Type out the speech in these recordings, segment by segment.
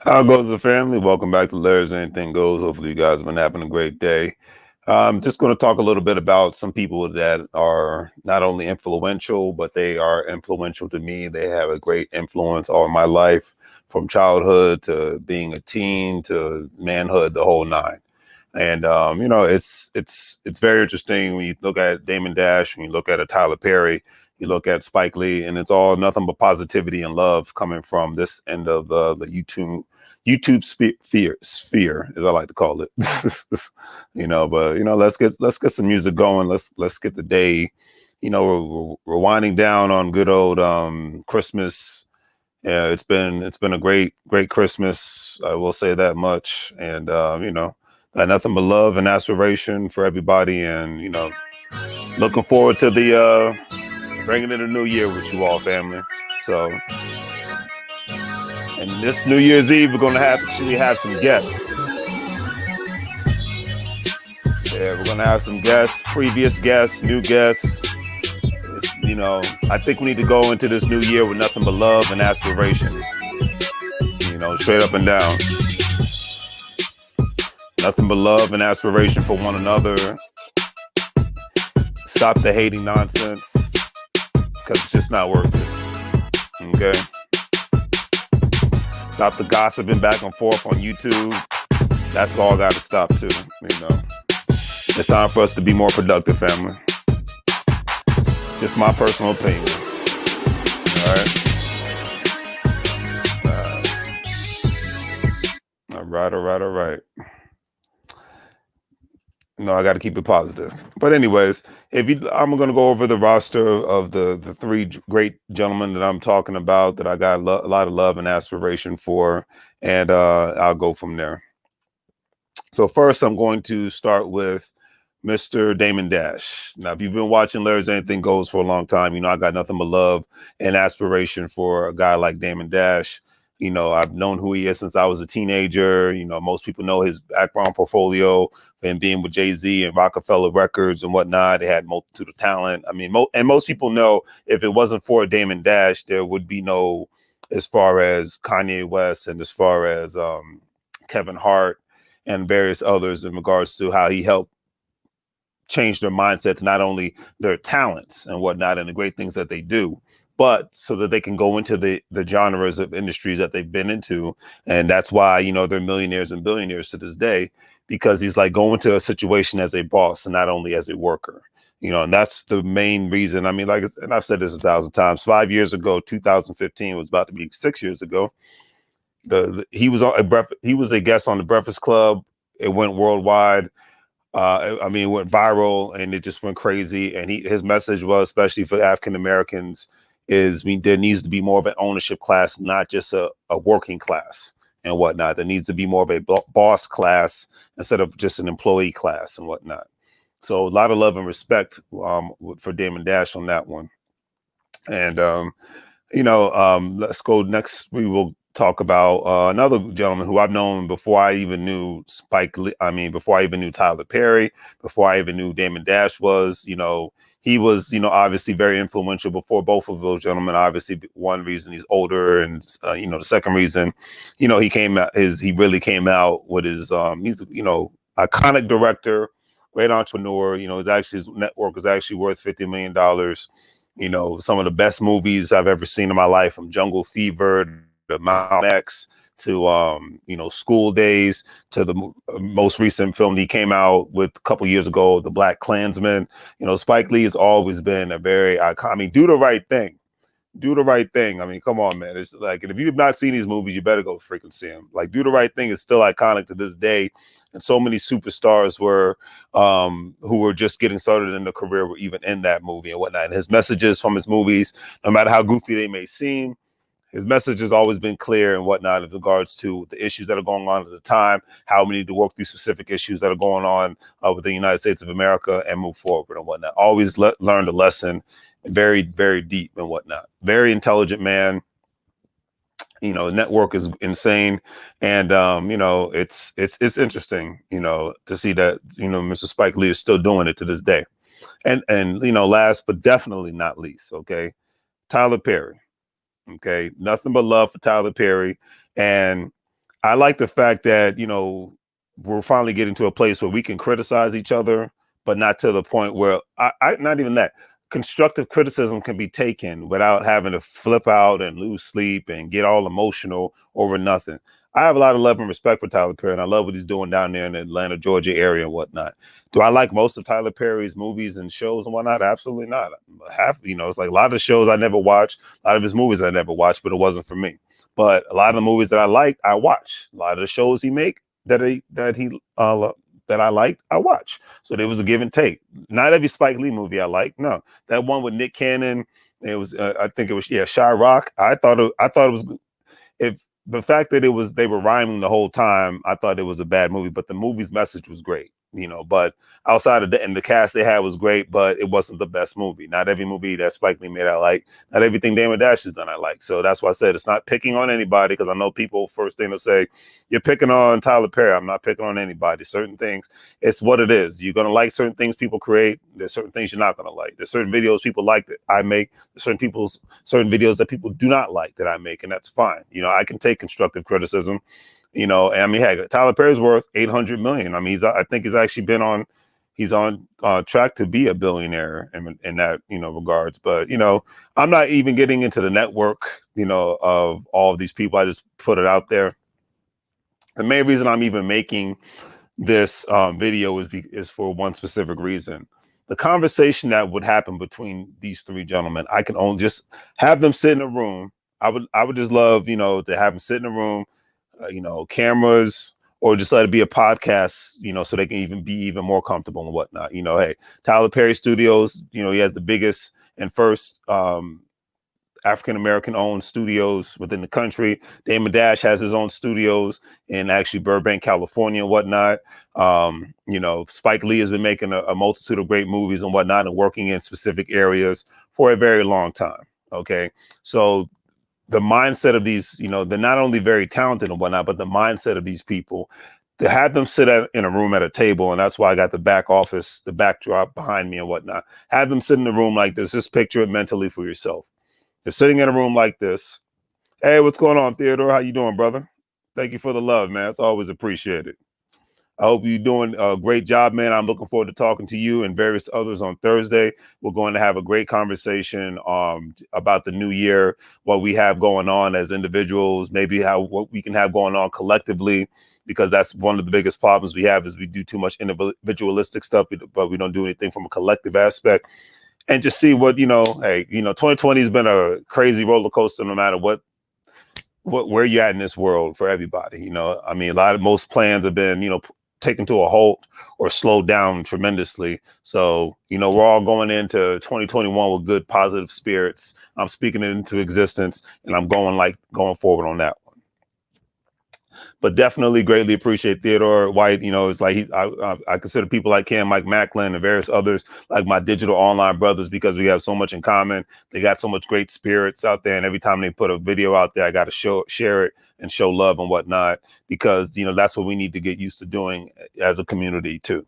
How goes the family? Welcome back to Larry's Anything Goes. Hopefully, you guys have been having a great day. I'm just going to talk a little bit about some people that are not only influential, but they are influential to me. They have a great influence all my life, from childhood to being a teen to manhood, the whole nine. And it's very interesting when you look at Damon Dash, when you look at a Tyler Perry, you look at Spike Lee, and it's all nothing but positivity and love coming from this end of the YouTube sphere, as I like to call it. But let's get some music going. Let's get the day. We're winding down on good old Christmas. Yeah, it's been a great Christmas. I will say that much. And got nothing but love and aspiration for everybody. And looking forward to the bringing in a new year with you all, family. So, and this New Year's Eve, we're gonna actually have some guests. Yeah, we're gonna have some guests, previous guests, new guests. I think we need to go into this new year with nothing but love and aspiration. Straight up and down. Nothing but love and aspiration for one another. Stop the hating nonsense, because it's just not worth it. Okay? Stop the gossiping back and forth on YouTube. That's all got to stop too. It's time for us to be more productive, family. Just my personal opinion. All right. All right. No, I got to keep it positive. But anyways, I'm going to go over the roster of the three great gentlemen that I'm talking about that I got a lot of love and aspiration for, and I'll go from there. So first, I'm going to start with Mr. Damon Dash. Now, if you've been watching Larry's Anything Goes for a long time, I got nothing but love and aspiration for a guy like Damon Dash. I've known who he is since I was a teenager. Most people know his background portfolio and being with Jay-Z and Rockefeller Records and whatnot. They had multitude of talent. I mean, and most people know if it wasn't for Damon Dash, there would be no, as far as Kanye West and as far as Kevin Hart and various others, in regards to how he helped change their mindset to not only their talents and whatnot and the great things that they do, but so that they can go into the genres of industries that they've been into. And that's why, they're millionaires and billionaires to this day, because he's like going to a situation as a boss and not only as a worker, and that's the main reason. I mean, and I've said this 1,000 times, 5 years ago, 2015 was about to be 6 years ago. He was a guest on the Breakfast Club. It went worldwide. It went viral and it just went crazy. And his message was, especially for African Americans, is there needs to be more of an ownership class, not just a working class and whatnot. There needs to be more of a boss class instead of just an employee class and whatnot. So a lot of love and respect for Damon Dash on that one. And, let's go next. We will talk about another gentleman who I've known before I even knew Spike Lee. Before I even knew Tyler Perry, before I even knew Damon Dash was, he was, obviously very influential before both of those gentlemen. Obviously, one reason he's older, and the second reason, he really came out with his he's iconic director, great entrepreneur. His network is actually worth $50 million. Some of the best movies I've ever seen in my life, from Jungle Fever to Malcolm X to School Days to the most recent film he came out with a couple years ago, The Black Klansman. Spike Lee has always been a very iconic. Do the right thing. Do the right thing. I mean, come on, man. It's like, and if you've not seen these movies, you better go freaking see them. Like, Do the Right Thing is still iconic to this day. And so many superstars who were just getting started in their career were even in that movie and whatnot. And his messages from his movies, no matter how goofy they may seem, his message has always been clear and whatnot in regards to the issues that are going on at the time, how we need to work through specific issues that are going on with the United States of America and move forward and whatnot. Always learned a lesson, very, very deep and whatnot. Very intelligent man. Network is insane. And, it's interesting, to see that, Mr. Spike Lee is still doing it to this day. And last but definitely not least, okay, Tyler Perry. Okay, nothing but love for Tyler Perry. And I like the fact that, you know, we're finally getting to a place where we can criticize each other, but not to the point where not even that. Constructive criticism can be taken without having to flip out and lose sleep and get all emotional over nothing. I have a lot of love and respect for Tyler Perry, and I love what he's doing down there in the Atlanta, Georgia area and whatnot. Do I like most of Tyler Perry's movies and shows and whatnot? Absolutely not. Half, you know, it's like a lot of the shows I never watched, a lot of his movies I never watched, but it wasn't for me. But a lot of the movies that I like, I watch. A lot of the shows he make that I liked, I watch. So there was a give and take. Not every Spike Lee movie I like. No, that one with Nick Cannon. It was I think it was Chirac. I thought it was if the fact that they were rhyming the whole time, I thought it was a bad movie, but the movie's message was great, you know. But outside of that, and the cast they had was great, but it wasn't the best movie. Not every movie that Spike Lee made I like. Not everything Damon Dash has done I like. So that's why I said it's not picking on anybody, because I know people first thing to say, you're picking on Tyler Perry. I'm not picking on anybody. Certain things, it's what it is. You're gonna like certain things people create. There's certain things you're not gonna like. There's certain videos people like that I make. There's certain videos that people do not like that I make, and that's fine. You know, I can take constructive criticism. You know, and I mean, heck, Tyler Perry's worth 800 million. I mean, I think he's on track to be a billionaire in that, you know, regards. But, you know, I'm not even getting into the network, you know, of all of these people. I just put it out there. The main reason I'm even making this video is for one specific reason. The conversation that would happen between these three gentlemen, I can only just have them sit in a room. I would just love, you know, to have them sit in a room, you know, cameras, or just let it be a podcast, you know, so they can even be even more comfortable and whatnot. You know, hey, Tyler Perry Studios, you know, he has the biggest and first African-American owned studios within the country. Damon Dash has his own studios in actually Burbank, California and whatnot. You know, Spike Lee has been making a multitude of great movies and whatnot and working in specific areas for a very long time. Okay. So the mindset of these, you know, they're not only very talented and whatnot, but the mindset of these people, to have them sit in a room at a table, and that's why I got the back office, the backdrop behind me and whatnot. Have them sit in a room like this. Just picture it mentally for yourself. They're sitting in a room like this. Hey, what's going on, Theodore? How you doing, brother? Thank you for the love, man. It's always appreciated. I hope you're doing a great job, man. I'm looking forward to talking to you and various others on Thursday. We're going to have a great conversation about the new year, what we have going on as individuals, maybe what we can have going on collectively, because that's one of the biggest problems we have is we do too much individualistic stuff, but we don't do anything from a collective aspect. And just see what, you know, hey, you know, 2020 has been a crazy roller coaster no matter where you're at in this world for everybody. You know, I mean, most plans have been, you know, taken to a halt or slowed down tremendously. So, you know, we're all going into 2021 with good, positive spirits. I'm speaking it into existence, and I'm going forward on that. But definitely greatly appreciate Theodore White. You know, it's like I consider people like him, Mike Macklin, and various others like my digital online brothers, because we have so much in common. They got so much great spirits out there, and every time they put a video out there, I got to share it and show love and whatnot, because, you know, that's what we need to get used to doing as a community too.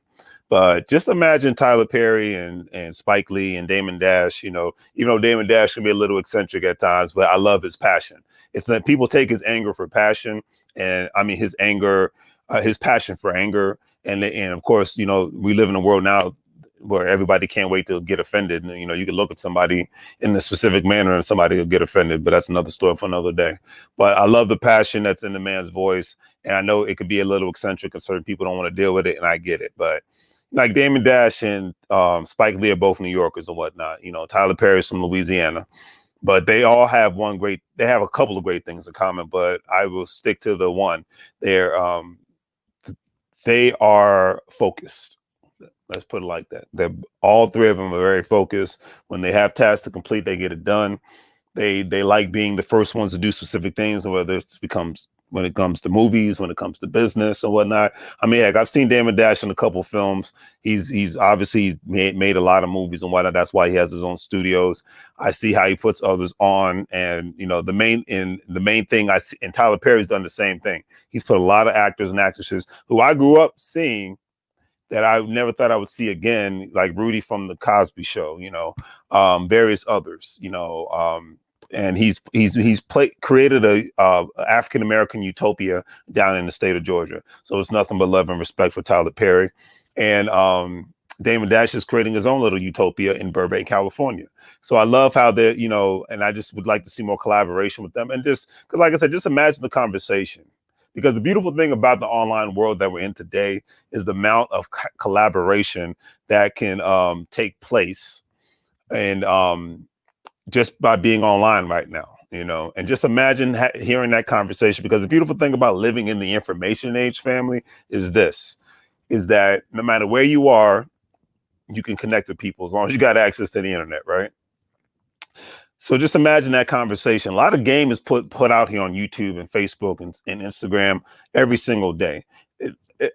But just imagine Tyler Perry and Spike Lee and Damon Dash. You know, even though Damon Dash can be a little eccentric at times, but I love his passion. It's that people take his anger for passion. And I mean, his anger, his passion for anger. And of course, you know, we live in a world now where everybody can't wait to get offended. And, you know, you can look at somebody in a specific manner and somebody will get offended, but that's another story for another day. But I love the passion that's in the man's voice. And I know it could be a little eccentric and certain people don't want to deal with it. And I get it. But like Damon Dash and Spike Lee are both New Yorkers and whatnot. You know, Tyler Perry's from Louisiana. But they all have they have a couple of great things in common, but I will stick to the one. They are focused. Let's put it like that. All three of them are very focused. When they have tasks to complete, they get it done. They like being the first ones to do specific things, whether when it comes to movies, when it comes to business and whatnot. I mean, heck, I've seen Damon Dash in a couple of films. He's obviously made a lot of movies and whatnot. That's why he has his own studios. I see how he puts others on, and you know, the main thing I see, and Tyler Perry's done the same thing. He's put a lot of actors and actresses who I grew up seeing that I never thought I would see again, like Rudy from the Cosby Show, you know, various others, you know, and created a African American utopia down in the state of Georgia. So it's nothing but love and respect for Tyler Perry, and Damon Dash is creating his own little utopia in Burbank, California. So I love how they're, and I just would like to see more collaboration with them. And just because, like I said, just imagine the conversation. Because the beautiful thing about the online world that we're in today is the amount of collaboration that can take place, and just by being online right now, and just imagine hearing that conversation. Because the beautiful thing about living in the information age, family, is that no matter where you are, you can connect with people as long as you got access to the internet, right? So just imagine that conversation. A lot of game is put out here on YouTube and Facebook and Instagram every single day.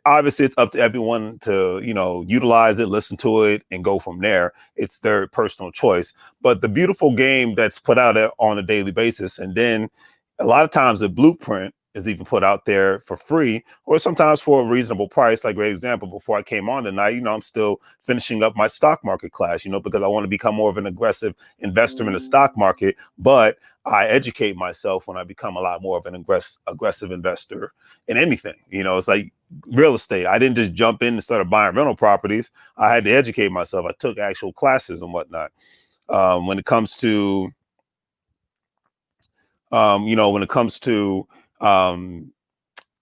Obviously, it's up to everyone to, utilize it, listen to it, and go from there. It's their personal choice. But the beautiful game that's put out on a daily basis, and then a lot of times the blueprint is even put out there for free, or sometimes for a reasonable price. Like, great example, before I came on tonight, I'm still finishing up my stock market class, because I want to become more of an aggressive investor in the stock market. But I educate myself when I become a lot more of an aggressive investor in anything. It's like real estate. I didn't just jump in and start buying rental properties. I had to educate myself. I took actual classes and whatnot. When it comes to,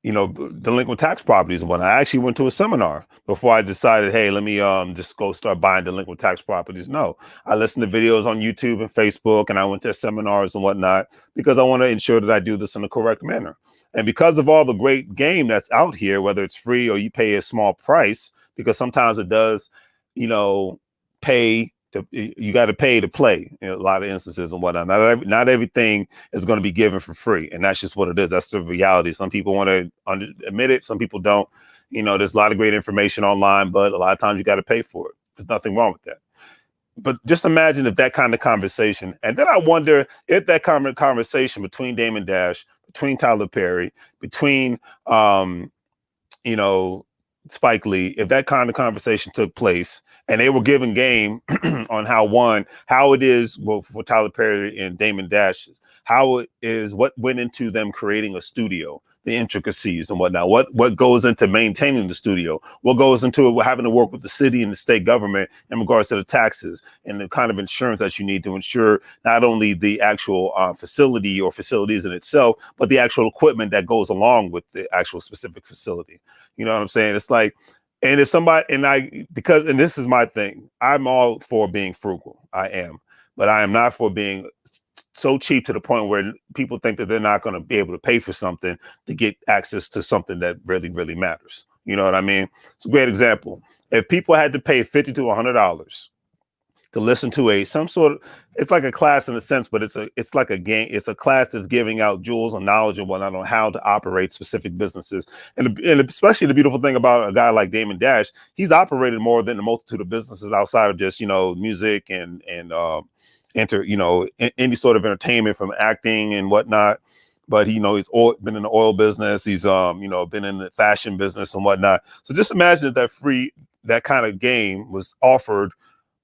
delinquent tax properties and whatnot. I actually went to a seminar before I decided, hey, let me just go start buying delinquent tax properties. No, I listened to videos on YouTube and Facebook, and I went to seminars and whatnot because I want to ensure that I do this in the correct manner. And because of all the great game that's out here, whether it's free or you pay a small price, because sometimes it does, pay you got to pay to play in a lot of instances and whatnot. Not everything is going to be given for free, and that's just what it is. That's the reality. Some people want to admit it, some people don't. There's a lot of great information online, but a lot of times you got to pay for it. There's nothing wrong with that. But just imagine if that kind of conversation, and then I wonder if that kind of conversation between Damon Dash, between Tyler Perry, between Spike Lee, if that kind of conversation took place and they were giving game on how it is for Tyler Perry and Damon Dash, how it is, what went into them creating a studio, the intricacies and whatnot, what goes into maintaining the studio, what goes into it, having to work with the city and the state government in regards to the taxes and the kind of insurance that you need to ensure not only the actual facility or facilities in itself, but the actual equipment that goes along with the actual specific facility. You know what I'm saying? It's like, and if somebody, and this is my thing, I'm all for being frugal. I am, but I am not for being so cheap to the point where people think that they're not going to be able to pay for something to get access to something that really, really matters. You know what I mean? It's a great example. If people had to pay $50 to $100 to listen to it's like a class in a sense, but it's like a game. It's a class that's giving out jewels and knowledge and whatnot on how to operate specific businesses. And especially the beautiful thing about a guy like Damon Dash, he's operated more than a multitude of businesses outside of just, music and any sort of entertainment, from acting and whatnot. But he's been in the oil business. He's been in the fashion business and whatnot. So just imagine that kind of game was offered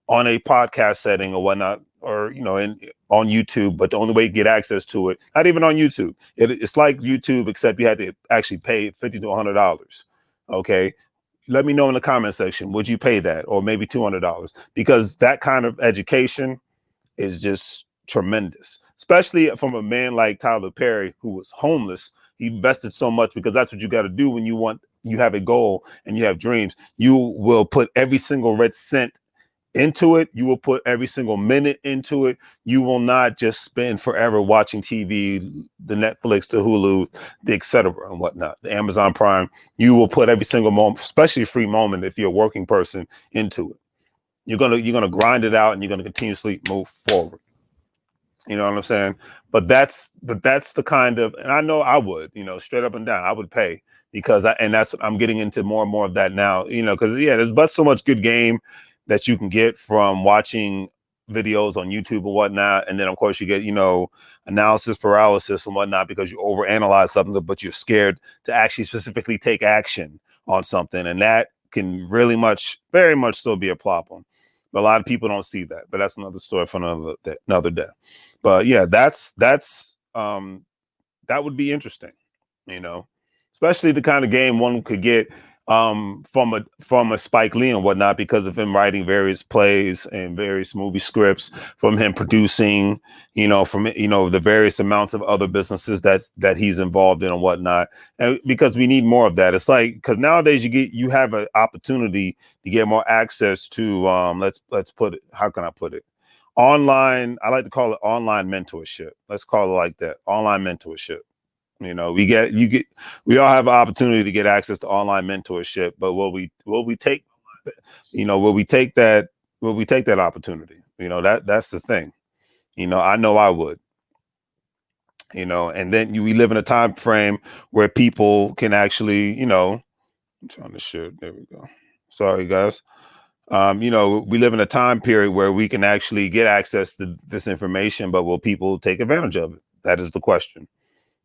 on a podcast setting or whatnot, or on YouTube. But the only way you get access to it, not even on YouTube, it's like YouTube, except you had to actually pay $50 to $100. Okay. Let me know in the comment section, would you pay that? Or maybe $200? Because that kind of education is just tremendous, especially from a man like Tyler Perry, who was homeless. He invested so much, because that's what you got to do when you have a goal and you have dreams. You will put every single red cent into it. You will put every single minute into it. You will not just spend forever watching TV, the Netflix, the Hulu, the etc. and whatnot, the Amazon Prime. You will put every single moment, especially a free moment, if you're a working person, into it. You're gonna grind it out, and you're gonna continuously move forward. You know what I'm saying? But that's the kind of, and I know I would, straight up and down, I would pay, because that's what I'm getting into more and more of that now. Because there's but so much good game that you can get from watching videos on YouTube and whatnot, and then of course you get analysis paralysis and whatnot, because you overanalyze something, but you're scared to actually specifically take action on something, and that can very much still be a problem. But a lot of people don't see that. But that's another story for another day. But yeah, that would be interesting, you know, especially the kind of game one could get from a Spike Lee and whatnot because of him writing various plays and various movie scripts, from him producing, from the various amounts of other businesses that he's involved in and whatnot. And because we need more of that. It's like, because nowadays you have an opportunity to get more access to let's put it, how can I put it? Online, I like to call it online mentorship. Let's call it like that. Online mentorship. We all have an opportunity to get access to online mentorship, but will we take will we take that opportunity? That's the thing. I know I would. And then we live in a time frame where people can actually, I'm trying to share. There we go. Sorry, guys. We live in a time period where we can actually get access to this information, but will people take advantage of it? That is the question.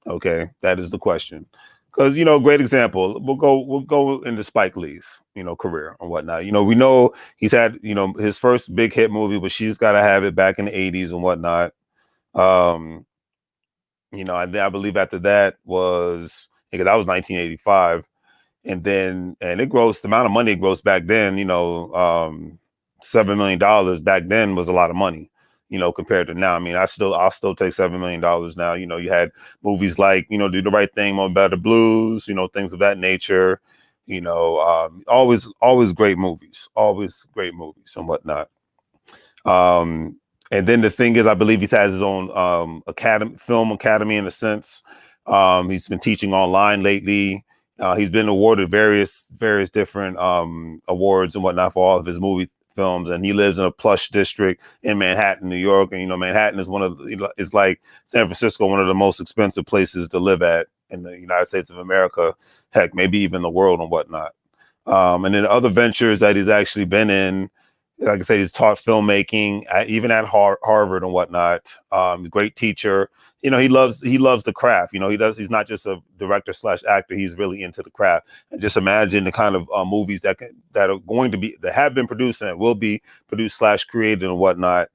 Okay, that is the question. Because great example. We'll go into Spike Lee's career and whatnot. We know he's had his first big hit movie was She's Gotta Have It back in the '80s and whatnot. Um, I believe after that was, because that was 1985, and the amount of money it grossed back then, $7 million back then was a lot of money, compared to now. I mean, I'll still take $7 million now. You had movies like, Do the Right Thing, More Better Blues, things of that nature. Always great movies and whatnot. Um, and then the thing is, I believe he has his own film academy in a sense. He's been teaching online lately. He's been awarded various different awards and whatnot for all of his movie films, and he lives in a plush district in Manhattan, New York. And Manhattan is it's like San Francisco, one of the most expensive places to live at in the United States of America, heck, maybe even the world and whatnot. And then other ventures that he's actually been in, like I said, he's taught filmmaking even at Harvard and whatnot. Great teacher. He loves the craft. He's not just a director / actor. He's really into the craft. And just imagine the kind of movies that have been produced and will be produced / created and whatnot,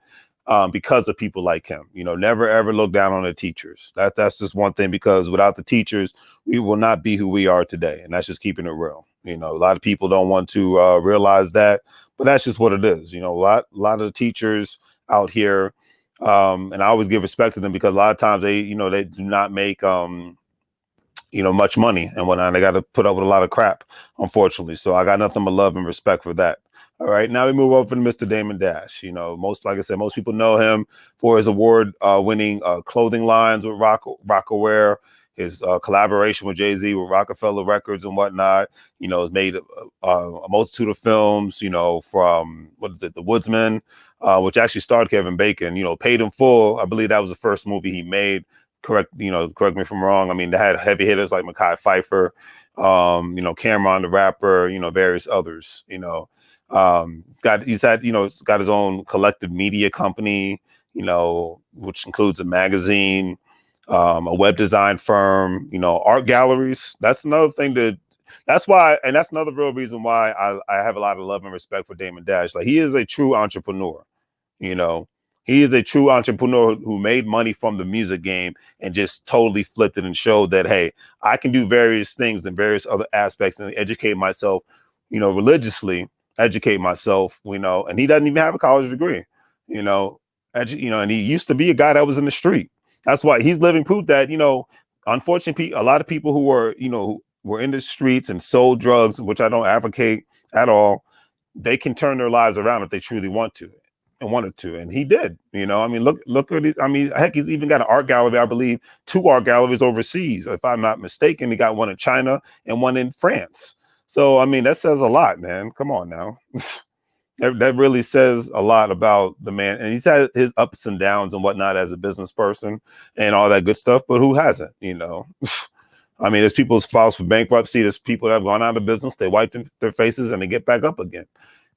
because of people like him. Never ever look down on the teachers. That's just one thing, because without the teachers, we will not be who we are today. And that's just keeping it real. A lot of people don't want to realize that, but that's just what it is. A lot of the teachers out here, and I always give respect to them, because a lot of times they do not make much money and whatnot. They got to put up with a lot of crap, unfortunately. So I got nothing but love and respect for that. All right, now we move over to Mr. Damon Dash. Like I said, most people know him for his award-winning clothing lines with Rockaware, his collaboration with Jay-Z with Rockefeller Records and whatnot. Has made a multitude of films. From what is it, The Woodsman, which actually starred Kevin Bacon. Paid in Full. I believe that was the first movie he made. Correct me if I'm wrong. I mean, they had heavy hitters like Mekhi Phifer, Cameron the Rapper, various others. He's got his own collective media company, which includes a magazine, a web design firm, art galleries. That's another thing that's another real reason why I have a lot of love and respect for Damon Dash. Like, he is a true entrepreneur. You know, he is a true entrepreneur who made money from the music game and just totally flipped it and showed that, hey, I can do various things in various other aspects and educate myself, religiously educate myself, and he doesn't even have a college degree, and he used to be a guy that was in the street. That's why he's living proof that, unfortunately, a lot of people who were in the streets and sold drugs, which I don't advocate at all, they can turn their lives around if they truly want to and wanted to. And he did, I mean, look at it. I mean, heck, he's even got an art gallery, I believe, 2 art galleries overseas. If I'm not mistaken, he got one in China and one in France. So, I mean, that says a lot, man. Come on now. That really says a lot about the man. And he's had his ups and downs and whatnot as a business person and all that good stuff. But who hasn't, I mean, there's people who's filed for bankruptcy. There's people that have gone out of business. They wipe their faces and they get back up again.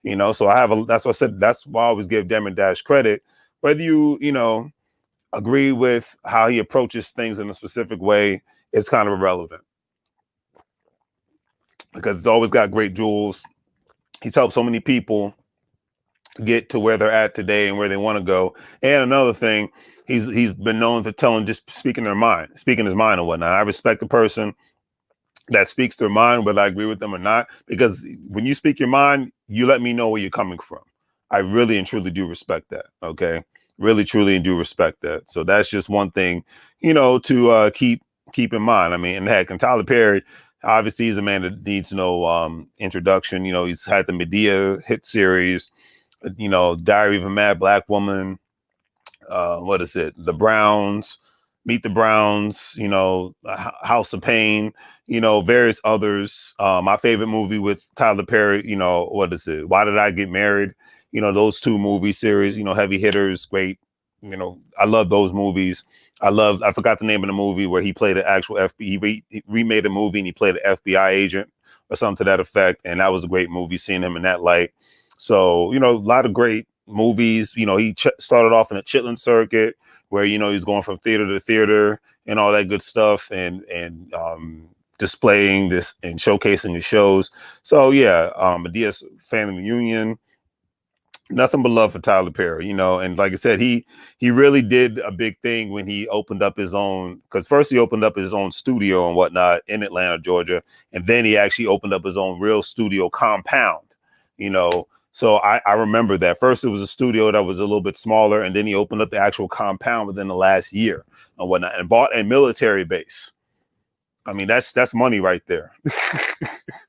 So that's what I said. That's why I always give Damon Dash credit. Whether you agree with how he approaches things in a specific way, it's kind of irrelevant, because it's always got great jewels. He's helped so many people get to where they're at today and where they want to go. And another thing, He's been known for just speaking his mind and whatnot. I respect the person that speaks their mind, whether I agree with them or not, because when you speak your mind, you let me know where you're coming from. I really and truly do respect that. Okay. Really, truly, and do respect that. So that's just one thing, to keep in mind. I mean, and heck, and Tyler Perry, obviously, he's a man that needs no introduction. He's had the Medea hit series, Diary of a Mad Black Woman. What is it? The Browns, Meet the Browns, House of Pain, various others. My favorite movie with Tyler Perry, what is it? Why Did I Get Married? Those two movie series, Heavy Hitters, great. I love those movies. I forgot the name of the movie where he played an actual FBI. He remade a movie and he played an FBI agent or something to that effect. And that was a great movie, seeing him in that light. So, a lot of great movies. He started off in the Chitlin circuit where, he's going from theater to theater and all that good stuff and displaying this and showcasing his shows. So, yeah, Medea's Family Reunion. Nothing but love for Tyler Perry, and like I said, he really did a big thing when he opened up his own, because first he opened up his own studio and whatnot in Atlanta, Georgia, and then he actually opened up his own real studio compound, So I remember that. First it was a studio that was a little bit smaller, and then he opened up the actual compound within the last year and whatnot, and bought a military base. I mean, that's money right there.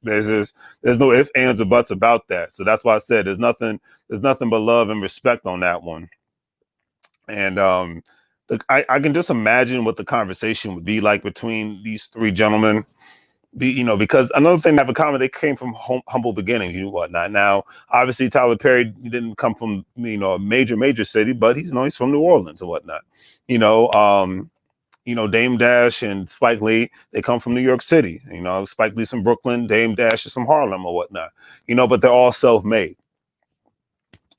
There's no ifs, ands, or buts about that. So that's why I said there's nothing but love and respect on that one. And look, I can just imagine what the conversation would be like between these three gentlemen. Because another thing they have in common, they came from humble beginnings, whatnot. Now, obviously, Tyler Perry didn't come from a major city, but he's from New Orleans and whatnot. Dame Dash and Spike Lee, they come from New York City. Spike Lee's from Brooklyn, Dame Dash is from Harlem or whatnot. But they're all self-made.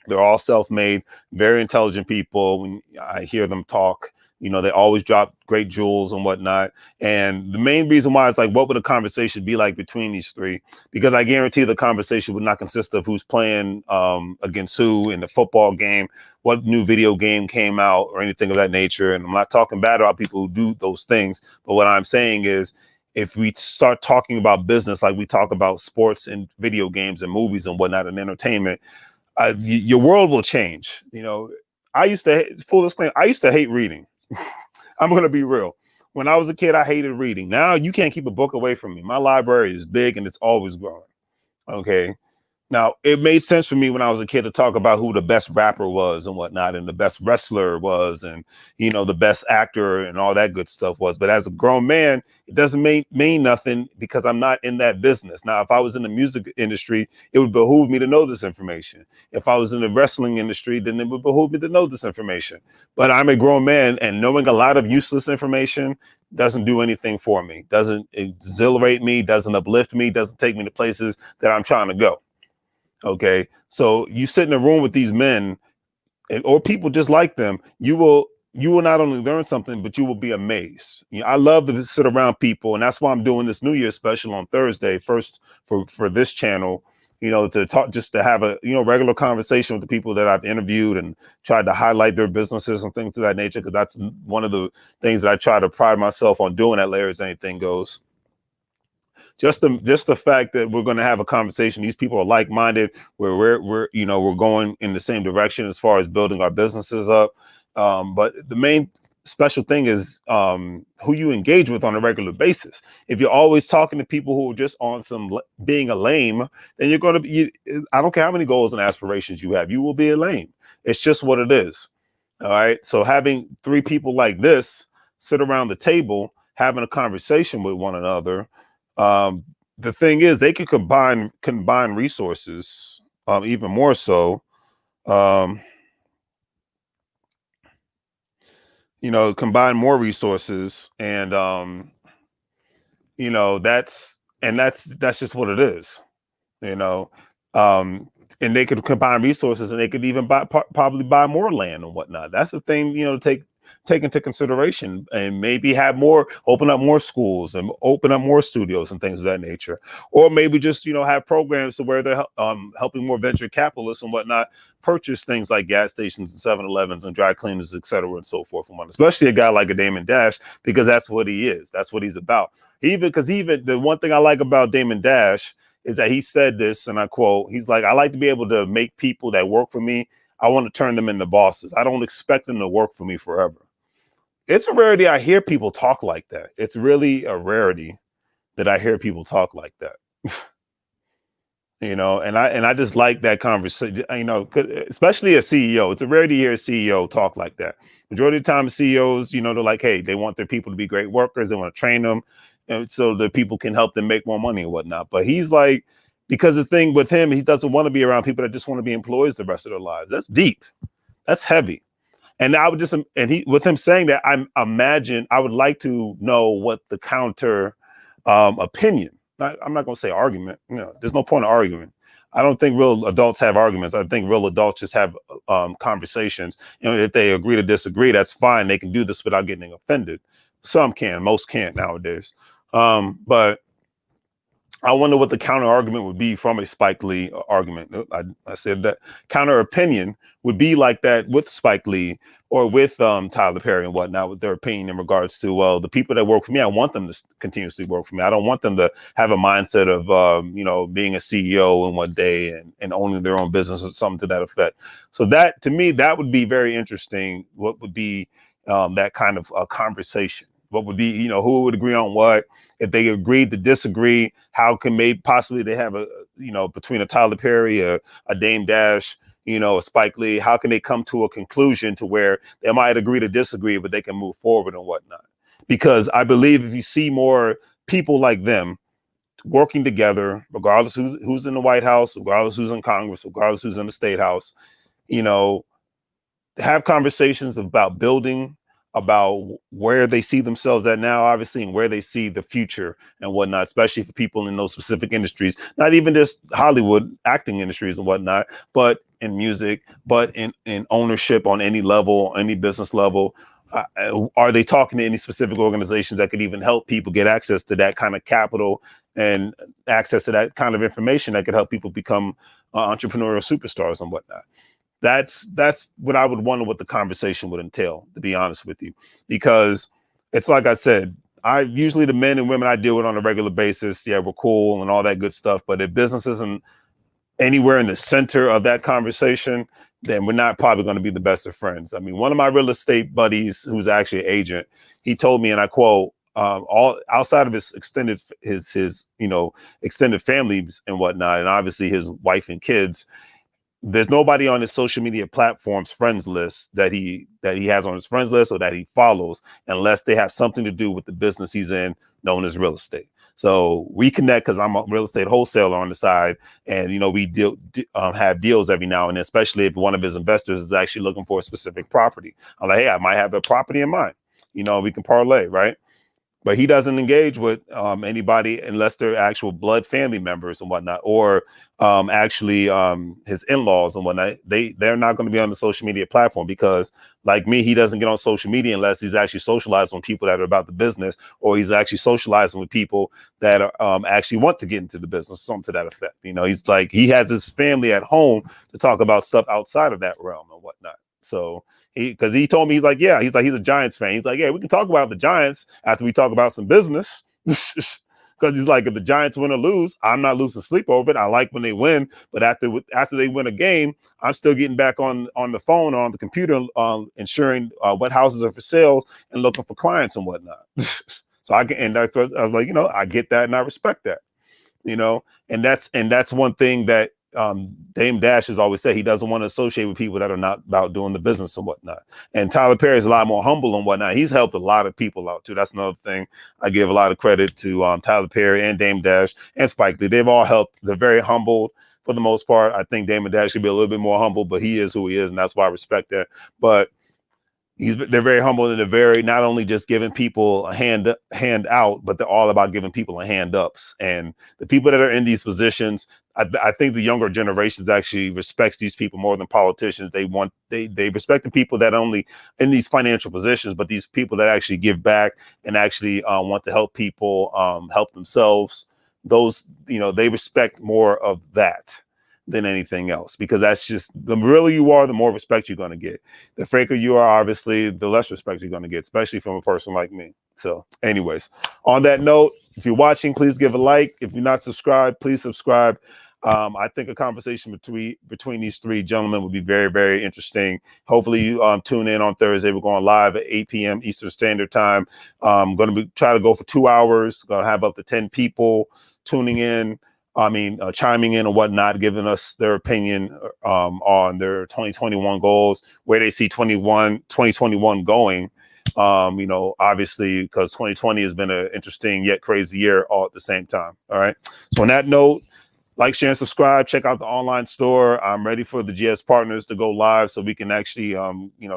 They're all self-made, very intelligent people. When I hear them talk, they always drop great jewels and whatnot. And the main reason why is like, what would a conversation be like between these three? Because I guarantee the conversation would not consist of who's playing against who in the football game, what new video game came out, or anything of that nature. And I'm not talking bad about people who do those things. But what I'm saying is, if we start talking about business like we talk about sports and video games and movies and whatnot and entertainment, your world will change. I used to, full disclaimer, I used to hate reading. I'm going to be real. When I was a kid, I hated reading. Now you can't keep a book away from me. My library is big and it's always growing. Okay. Now, it made sense for me when I was a kid to talk about who the best rapper was and whatnot, and the best wrestler was, and, the best actor and all that good stuff was. But as a grown man, it doesn't mean nothing because I'm not in that business. Now, if I was in the music industry, it would behoove me to know this information. If I was in the wrestling industry, then it would behoove me to know this information. But I'm a grown man, and knowing a lot of useless information doesn't do anything for me, doesn't exhilarate me, doesn't uplift me, doesn't take me to places that I'm trying to go. Okay, so you sit in a room with these men or people just like them, you will not only learn something, but you will be amazed. I love to sit around people, and that's why I'm doing this New Year's special on Thursday, first for this channel, to talk, just to have a regular conversation with the people that I've interviewed and tried to highlight their businesses and things of that nature, because that's one of the things that I try to pride myself on doing at Larry's Anything Goes. Just the fact that we're going to have a conversation. These people are like-minded. We're going in the same direction as far as building our businesses up. But the main special thing is who you engage with on a regular basis. If you're always talking to people who are just on some being a lame, then you're going to be. I don't care how many goals and aspirations you have, you will be a lame. It's just what it is. All right. So having three people like this sit around the table having a conversation with one another. The thing is, they can combine resources, even more so. Combine more resources, and that's just what it is. And they could combine resources, and they could even probably buy more land and whatnot. That's the thing, to take into consideration, and maybe open up more schools and open up more studios and things of that nature, or maybe just have programs to where they're helping more venture capitalists and whatnot purchase things like gas stations and 7-Elevens and dry cleaners, et cetera, and so forth. Especially a guy like a Damon Dash, because that's what he is. That's what he's about. Even the one thing I like about Damon Dash is that he said this, and I quote, he's like, I like to be able to make people that work for me, I want to turn them into bosses. I don't expect them to work for me forever. It's a rarity I hear people talk like that. It's really a rarity that I hear people talk like that. And I just like that conversation, especially a CEO. It's a rarity to hear a CEO talk like that. Majority of the time, CEOs, they're like, hey, they want their people to be great workers. They want to train them so that people can help them make more money and whatnot. But he's like, because the thing with him, he doesn't want to be around people that just want to be employees the rest of their lives. That's deep. That's heavy. And I would just, with him saying that, I would like to know what the counter opinion. I'm not going to say argument. There's no point of arguing. I don't think real adults have arguments. I think real adults just have conversations. If they agree to disagree, that's fine. They can do this without getting offended. Some can, most can't nowadays. But I wonder what the counter argument would be from a Spike Lee argument. I said that counter opinion would be like that with Spike Lee or with Tyler Perry and whatnot, with their opinion in regards to, well, the people that work for me, I want them to continuously work for me. I don't want them to have a mindset of, being a CEO in one day and owning their own business or something to that effect. So that, to me, that would be very interesting. What would be that kind of a conversation? What would be, who would agree on what? If they agreed to disagree, how can possibly they have between a Tyler Perry, a Dame Dash, a Spike Lee, how can they come to a conclusion to where they might agree to disagree, but they can move forward and whatnot? Because I believe if you see more people like them working together, regardless who's in the White House, regardless who's in Congress, regardless who's in the State House, have conversations about building, about where they see themselves at now, obviously, and where they see the future and whatnot, especially for people in those specific industries, not even just Hollywood acting industries and whatnot, but in music, but in ownership on any level, any business level. Are they talking to any specific organizations that could even help people get access to that kind of capital and access to that kind of information that could help people become entrepreneurial superstars and whatnot? That's what I would wonder what the conversation would entail, to be honest with you, because it's like I said, I usually the men and women I deal with on a regular basis, yeah, we're cool and all that good stuff. But if business isn't anywhere in the center of that conversation, then we're not probably going to be the best of friends. I mean, one of my real estate buddies, who's actually an agent, he told me, and I quote, all outside of his extended families and whatnot, and obviously his wife and kids, there's nobody on his social media platforms friends list that he has on his friends list or that he follows unless they have something to do with the business he's in, known as real estate. So we connect because I'm a real estate wholesaler on the side, and we have deals every now and then, especially if one of his investors is actually looking for a specific property. I'm like, hey, I might have a property in mind. We can parlay, right? But he doesn't engage with anybody unless they're actual blood family members and whatnot, or his in-laws and whatnot. They're not going to be on the social media platform because, like me, he doesn't get on social media unless he's actually socializing with people that are about the business, or he's actually socializing with people that are, actually want to get into the business, something to that effect. He's like, he has his family at home to talk about stuff outside of that realm and whatnot. So because he told me, he's like, he's a Giants fan. He's like, yeah, we can talk about the Giants after we talk about some business. Because he's like, if the Giants win or lose, I'm not losing sleep over it. I like when they win, but after they win a game, I'm still getting back on the phone or on the computer, ensuring what houses are for sale and looking for clients and whatnot. So I was like, I get that and I respect that, and that's one thing that Dame Dash has always said. He doesn't want to associate with people that are not about doing the business and whatnot. And Tyler Perry is a lot more humble and whatnot. He's helped a lot of people out too. That's another thing. I give a lot of credit to Tyler Perry and Dame Dash and Spike Lee. They've all helped. They're very humble for the most part. I think Damon Dash could be a little bit more humble, but he is who he is, and that's why I respect that. But they're very humble, and they're very not only just giving people a hand out, but they're all about giving people a hand ups. And the people that are in these positions, I think the younger generations actually respects these people more than politicians. They respect the people that only in these financial positions, but these people that actually give back and actually want to help people help themselves. Those, they respect more of that than anything else, because that's just the realer you are, the more respect you're going to get. The faker you are, obviously, the less respect you're going to get, especially from a person like me. So anyways, on that note, if you're watching, please give a like. If you're not subscribed, please subscribe. I think a conversation between these three gentlemen would be very, very interesting. Hopefully you tune in on Thursday. We're going live at 8 p.m. Eastern Standard Time. I'm going to try to go for 2 hours. Going to have up to 10 people tuning in. Chiming in and whatnot, giving us their opinion on their 2021 goals, where they see 2021 going. Obviously, because 2020 has been an interesting yet crazy year all at the same time. All right. So on that note, like, share, and subscribe. Check out the online store. I'm ready for the GS partners to go live so we can actually,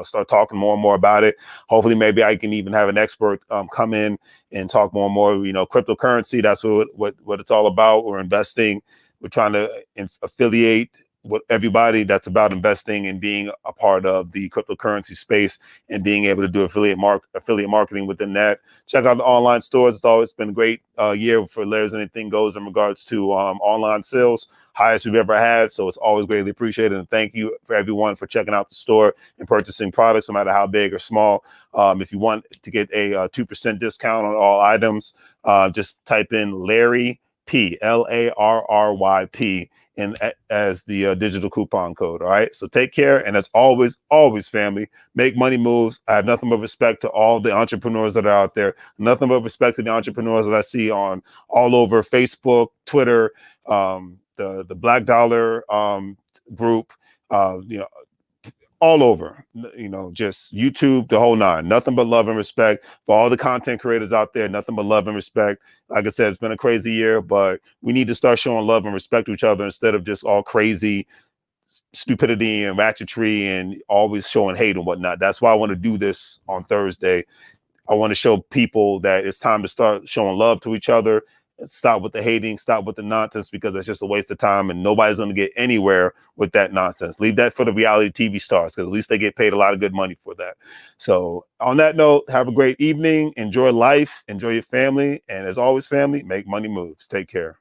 start talking more and more about it. Hopefully, maybe I can even have an expert come in and talk more and more. Cryptocurrency, that's what it's all about. We're investing. We're trying to affiliate with everybody that's about investing and being a part of the cryptocurrency space and being able to do affiliate marketing within that. Check out the online stores. It's always been a great year for LarrysAnythingGoes in regards to online sales, highest we've ever had. So it's always greatly appreciated. And thank you for everyone for checking out the store and purchasing products, no matter how big or small. If you want to get a 2% discount on all items, just type in Larry P, LARRYP, and as the digital coupon code. All right. So take care. And as always, family, make money moves. I have nothing but respect to all the entrepreneurs that are out there. Nothing but respect to the entrepreneurs that I see on all over Facebook, Twitter, the Black Dollar group, all over, just YouTube, the whole nine. Nothing but love and respect for all the content creators out there. Nothing but love and respect. Like I said, it's been a crazy year, but we need to start showing love and respect to each other instead of just all crazy stupidity and ratchetry and always showing hate and whatnot. That's why I want to do this on Thursday. I want to show people that it's time to start showing love to each other. Stop with the hating, stop with the nonsense, because that's just a waste of time and nobody's going to get anywhere with that nonsense. Leave that for the reality TV stars, because at least they get paid a lot of good money for that. So on that note, have a great evening. Enjoy life. Enjoy your family. And as always, family, make money moves. Take care.